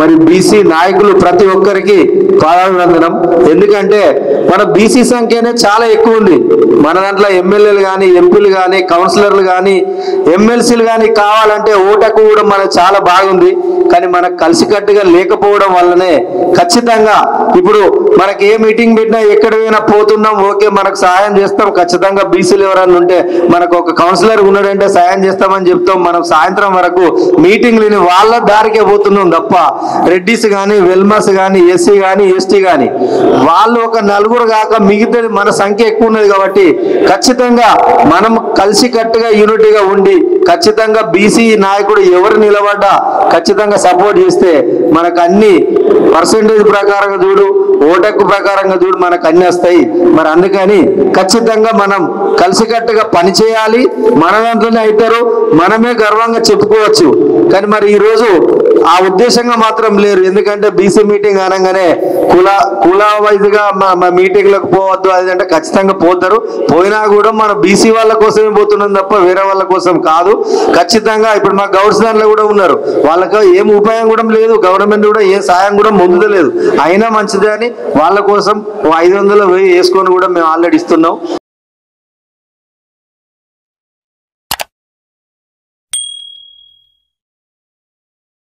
మరి బీసీ నాయకులు ప్రతి ఒక్కరికి పాదాభివందనం. ఎందుకంటే మన బీసీ సంఖ్యనే చాలా ఎక్కువ ఉంది. మన దాంట్లో ఎమ్మెల్యేలు కానీ, ఎంపీలు కానీ, కౌన్సిలర్లు కానీ, ఎమ్మెల్సీలు కానీ కావాలంటే ఓటకు కూడా మనకు చాలా బాగుంది. కానీ మనకు కలిసికట్టుగా లేకపోవడం వల్లనే ఖచ్చితంగా ఇప్పుడు మనకి ఏ మీటింగ్ పెట్టినా ఎక్కడ పోయినా పోతున్నాం, ఓకే మనకు సహాయం చేస్తాం. ఖచ్చితంగా బీసీలు ఎవరన్నా ఉంటే మనకు ఒక కౌన్సిలర్ ఉన్నాడంటే సహాయం చేస్తామని చెప్తాం. మనం సాయంత్రం వరకు మీటింగ్లని వాళ్ళ దారికే పోతున్నాం తప్ప రెడ్డిస్ కానీ, వెల్మస్ కానీ, ఎస్సీ కానీ, ఎస్టీ కానీ వాళ్ళు ఒక నలుగురు కాక మిగతా మన సంఖ్య ఎక్కువ ఉన్నది. కాబట్టి ఖచ్చితంగా మనం కలిసికట్టుగా యూనిటీగా ఉండి ఖచ్చితంగా బీసీ నాయకుడు ఎవరు నిలబడ్డా ఖచ్చితంగా సపోర్ట్ చేస్తే మనకు అన్ని పర్సెంటేజ్ ప్రకారంగా చూడు, ఓటక్కు ప్రకారంగా చూడు, మనకు అన్ని వస్తాయి. మరి అందుకని ఖచ్చితంగా మనం కలిసికట్టుగా పనిచేయాలి. మన దాంట్లోనే అవుతారు, మనమే గర్వంగా చెప్పుకోవచ్చు. కానీ మరి ఈరోజు ఆ ఉద్దేశంగా మాత్రం లేరు. ఎందుకంటే బీసీ మీటింగ్ అనగానే కుల వైజ్గా మీటింగ్లకు పోవద్దు అదంటే ఖచ్చితంగా పోతారు. పోయినా కూడా మనం బీసీ వాళ్ళ కోసమే పోతున్నాం తప్ప వేరే వాళ్ళ కోసం కాదు. ఖచ్చితంగా ఇప్పుడు మా గౌడ్స్ దాంట్లో కూడా ఉన్నారు, వాళ్ళకి ఏం ఉపాయం కూడా లేదు, గవర్నమెంట్ కూడా ఏ సాయం కూడా ముందులేదు. అయినా మంచిదే అని వాళ్ళ కోసం 500 1000 వేసుకొని కూడా మేము ఆల్రెడీ ఇస్తున్నాం.